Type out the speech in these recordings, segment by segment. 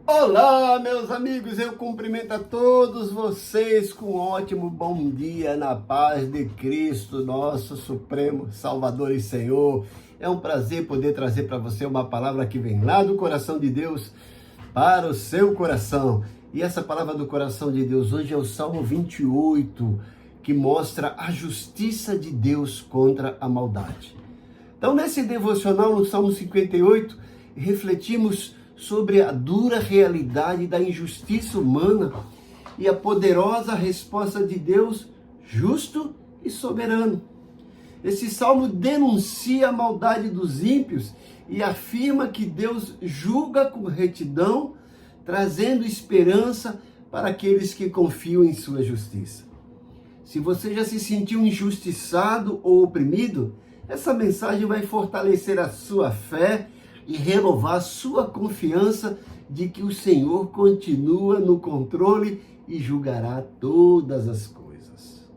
Olá, meus amigos, eu cumprimento a todos vocês com um ótimo bom dia na paz de Cristo, nosso Supremo Salvador e Senhor. É um prazer poder trazer para você uma palavra que vem lá do coração de Deus para o seu coração. E essa palavra do coração de Deus hoje é o Salmo 28, que mostra a justiça de Deus contra a maldade. Então, nesse devocional, no Salmo 58, refletimos sobre a dura realidade da injustiça humana e a poderosa resposta de Deus, justo e soberano. Esse salmo denuncia a maldade dos ímpios e afirma que Deus julga com retidão, trazendo esperança para aqueles que confiam em sua justiça. Se você já se sentiu injustiçado ou oprimido, essa mensagem vai fortalecer a sua fé e renovar sua confiança de que o Senhor continua no controle e julgará todas as coisas.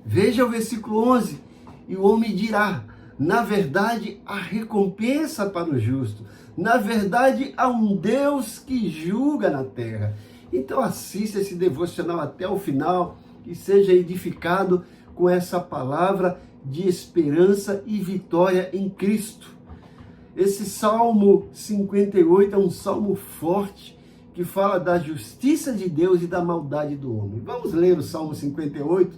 Veja o versículo 11, e o homem dirá: na verdade, há recompensa para o justo, na verdade, há um Deus que julga na terra. Então assista esse devocional até o final e seja edificado com essa palavra de esperança e vitória em Cristo. Esse Salmo 58 é um salmo forte que fala da justiça de Deus e da maldade do homem. Vamos ler o Salmo 58,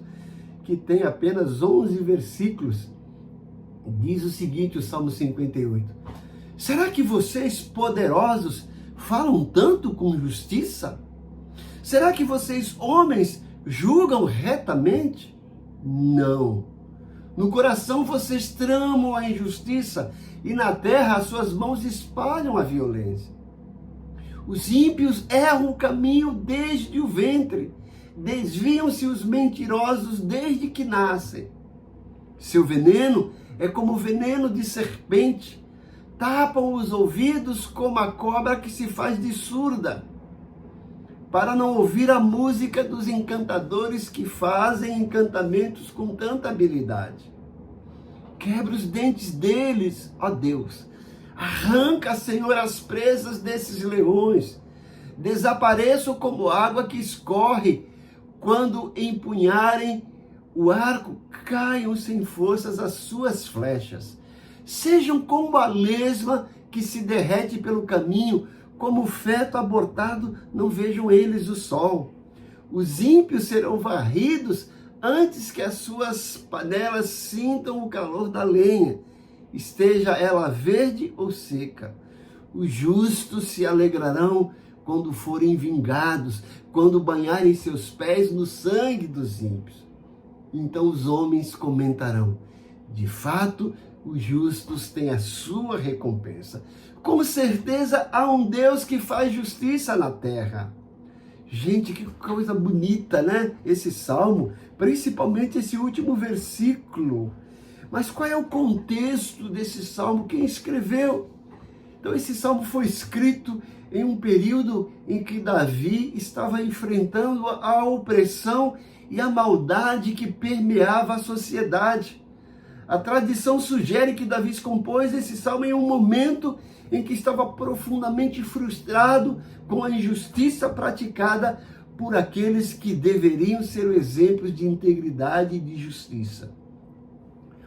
que tem apenas 11 versículos. Diz o seguinte, o Salmo 58. Será que vocês, poderosos, falam tanto com justiça? Será que vocês, homens, julgam retamente? Não. No coração vocês tramam a injustiça e na terra as suas mãos espalham a violência. Os ímpios erram o caminho desde o ventre, desviam-se os mentirosos desde que nascem. Seu veneno é como o veneno de serpente, tapam os ouvidos como a cobra que se faz de surda, para não ouvir a música dos encantadores que fazem encantamentos com tanta habilidade. Quebra os dentes deles, ó Deus. Arranca, Senhor, as presas desses leões. Desapareçam como água que escorre. Quando empunharem o arco, caiam sem forças as suas flechas. Sejam como a lesma que se derrete pelo caminho, como o feto abortado, não vejam eles o sol. Os ímpios serão varridos antes que as suas panelas sintam o calor da lenha, esteja ela verde ou seca. Os justos se alegrarão quando forem vingados, quando banharem seus pés no sangue dos ímpios. Então os homens comentarão: de fato, os justos têm a sua recompensa. Com certeza há um Deus que faz justiça na terra. Gente, que coisa bonita, né? Esse salmo, principalmente esse último versículo. Mas qual é o contexto desse salmo? Quem escreveu? Então, esse salmo foi escrito em um período em que Davi estava enfrentando a opressão e a maldade que permeava a sociedade. A tradição sugere que Davi compôs esse salmo em um momento em que estava profundamente frustrado com a injustiça praticada por aqueles que deveriam ser exemplos de integridade e de justiça.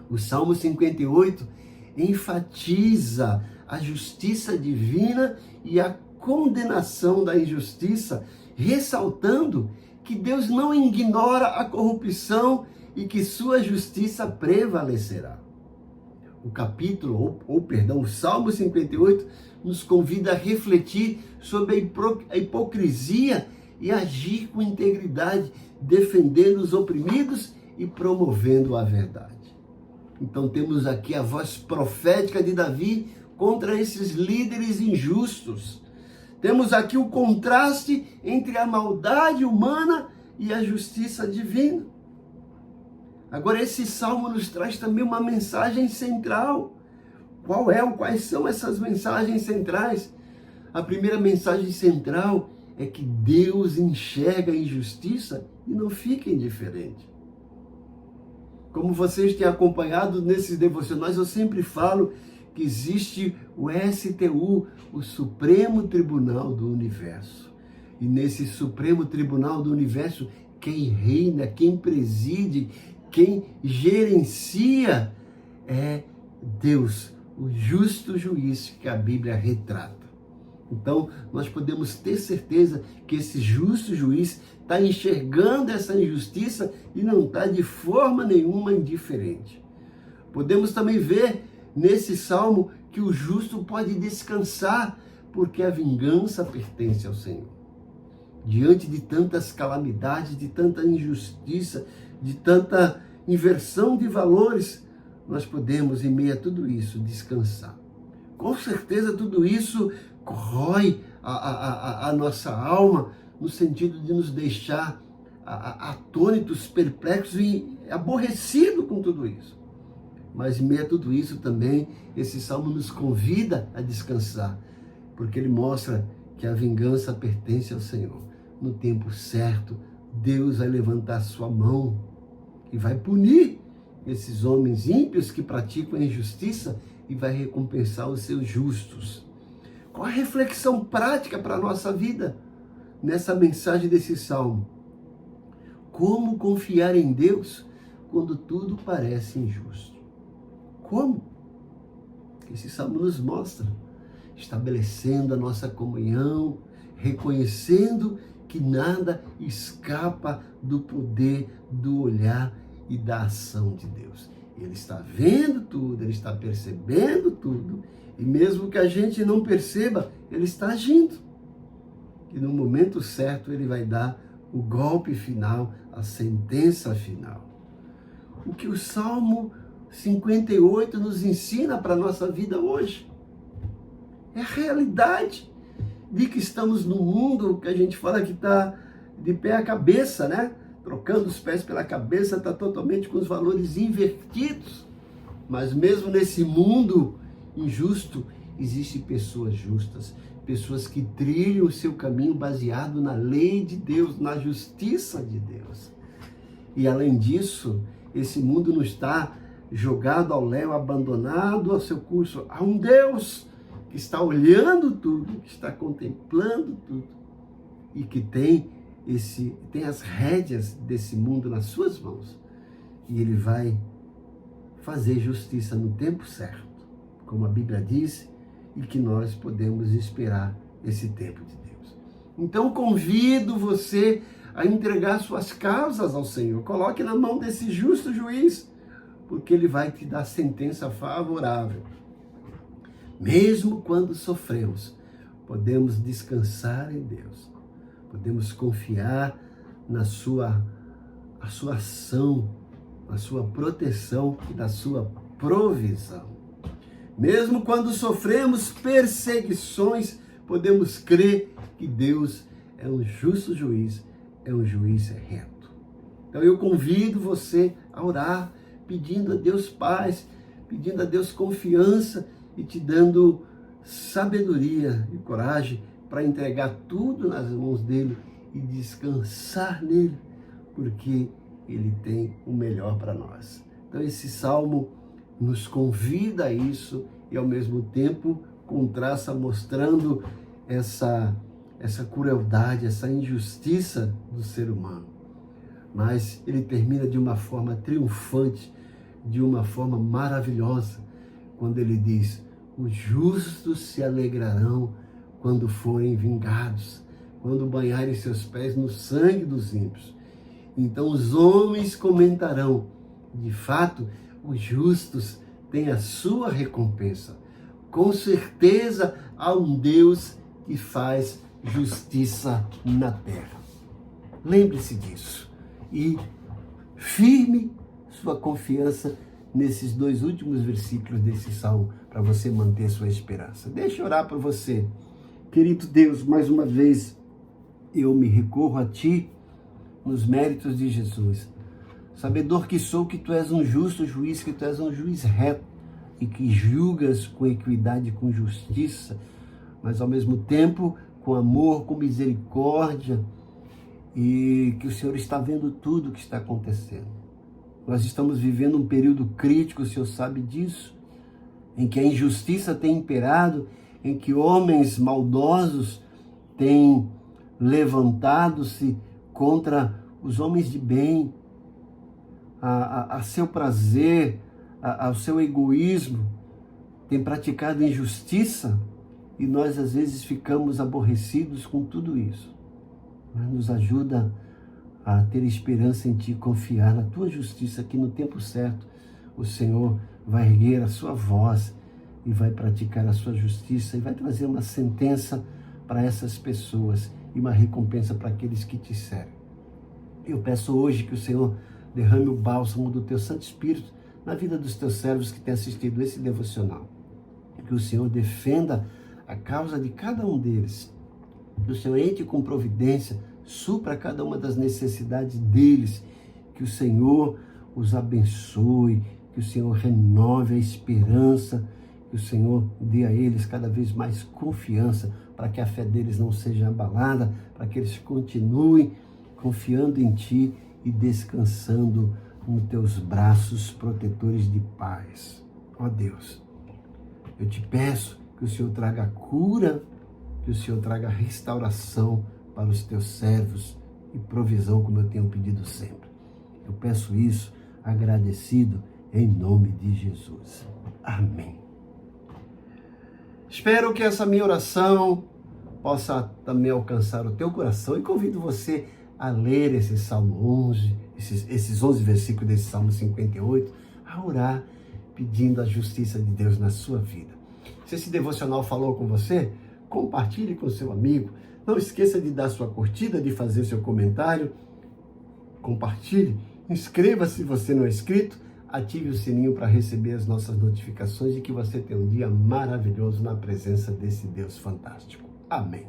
O Salmo 58 enfatiza a justiça divina e a condenação da injustiça, ressaltando que Deus não ignora a corrupção e que sua justiça prevalecerá. O Salmo 58 nos convida a refletir sobre a hipocrisia e agir com integridade, defendendo os oprimidos e promovendo a verdade. Então temos aqui a voz profética de Davi contra esses líderes injustos. Temos aqui o contraste entre a maldade humana e a justiça divina. Agora, esse salmo nos traz também uma mensagem central. Quais são essas mensagens centrais? A primeira mensagem central é que Deus enxerga a injustiça e não fica indiferente. Como vocês têm acompanhado nesses devocionais, eu sempre falo que existe o STU, o Supremo Tribunal do Universo. E nesse Supremo Tribunal do Universo, quem reina, quem preside, quem gerencia é Deus, o justo juiz que a Bíblia retrata. Então, nós podemos ter certeza que esse justo juiz está enxergando essa injustiça e não está de forma nenhuma indiferente. Podemos também ver nesse salmo que o justo pode descansar, porque a vingança pertence ao Senhor. Diante de tantas calamidades, de tanta injustiça, de tanta inversão de valores, nós podemos, em meio a tudo isso, descansar. Com certeza tudo isso corrói a nossa alma, no sentido de nos deixar atônitos, perplexos e aborrecidos com tudo isso. Mas em meio a tudo isso também, esse salmo nos convida a descansar, porque ele mostra que a vingança pertence ao Senhor. No tempo certo, Deus vai levantar sua mão e vai punir esses homens ímpios que praticam a injustiça e vai recompensar os seus justos. Qual a reflexão prática para a nossa vida nessa mensagem desse salmo? Como confiar em Deus quando tudo parece injusto? Como? Esse salmo nos mostra, estabelecendo a nossa comunhão, reconhecendo que nada escapa do poder, do olhar e da ação de Deus. Ele está vendo tudo, ele está percebendo tudo, e mesmo que a gente não perceba, ele está agindo. E no momento certo ele vai dar o golpe final, a sentença final. O que o Salmo 58 nos ensina para a nossa vida hoje é a realidade de que estamos num mundo que a gente fala que está de pé à cabeça, né? Trocando os pés pela cabeça, está totalmente com os valores invertidos. Mas mesmo nesse mundo injusto, existem pessoas justas, pessoas que trilham o seu caminho baseado na lei de Deus, na justiça de Deus. E além disso, esse mundo não está jogado ao léu, abandonado ao seu curso. Há um Deus que está olhando tudo, que está contemplando tudo e que tem as rédeas desse mundo nas suas mãos. E ele vai fazer justiça no tempo certo, como a Bíblia diz, e que nós podemos esperar esse tempo de Deus. Então convido você a entregar suas causas ao Senhor. Coloque na mão desse justo juiz, porque ele vai te dar sentença favorável. Mesmo quando sofremos, podemos descansar em Deus. Podemos confiar na sua ação, na sua proteção e na sua provisão. Mesmo quando sofremos perseguições, podemos crer que Deus é um justo juiz, é um juiz reto. Então eu convido você a orar, pedindo a Deus paz, pedindo a Deus confiança e te dando sabedoria e coragem para entregar tudo nas mãos dele e descansar nele, porque ele tem o melhor para nós. Então esse salmo nos convida a isso e ao mesmo tempo contrasta mostrando essa crueldade, essa injustiça do ser humano. Mas ele termina de uma forma triunfante, de uma forma maravilhosa, quando ele diz: os justos se alegrarão quando forem vingados, quando banharem seus pés no sangue dos ímpios. Então os homens comentarão: de fato, os justos têm a sua recompensa. Com certeza há um Deus que faz justiça na terra. Lembre-se disso e firme sua confiança nesses dois últimos versículos desse salmo para você manter sua esperança. Deixa eu orar por você. Querido Deus, mais uma vez eu me recorro a Ti nos méritos de Jesus. Sabedor que sou que Tu és um justo juiz, que Tu és um juiz reto e que julgas com equidade e com justiça, mas ao mesmo tempo com amor, com misericórdia, e que o Senhor está vendo tudo o que está acontecendo. Nós estamos vivendo um período crítico, o Senhor sabe disso, em que a injustiça tem imperado, em que homens maldosos têm levantado-se contra os homens de bem, a seu prazer, ao seu egoísmo, tem praticado injustiça, e nós às vezes ficamos aborrecidos com tudo isso. Mas nos ajuda a ter esperança em Ti, confiar na Tua justiça, que no tempo certo o Senhor vai erguer a sua voz e vai praticar a sua justiça e vai trazer uma sentença para essas pessoas e uma recompensa para aqueles que Te servem. Eu peço hoje que o Senhor derrame o bálsamo do Teu Santo Espírito na vida dos Teus servos que têm assistido esse devocional. Que o Senhor defenda a causa de cada um deles. Que o Senhor entre com providência, supra cada uma das necessidades deles. Que o Senhor os abençoe, que o Senhor renove a esperança, que o Senhor dê a eles cada vez mais confiança, para que a fé deles não seja abalada, para que eles continuem confiando em Ti e descansando nos Teus braços protetores de paz. Ó Deus, eu Te peço que o Senhor traga cura, que o Senhor traga restauração para os Teus servos e provisão, como eu tenho pedido sempre. Eu peço isso agradecido em nome de Jesus. Amém. Espero que essa minha oração possa também alcançar o teu coração e convido você a ler esse Salmo 11, esses 11 versículos desse Salmo 58, a orar pedindo a justiça de Deus na sua vida. Se esse devocional falou com você, compartilhe com seu amigo. Não esqueça de dar sua curtida, de fazer seu comentário. Compartilhe. Inscreva-se se você não é inscrito. Ative o sininho para receber as nossas notificações e que você tenha um dia maravilhoso na presença desse Deus fantástico. Amém.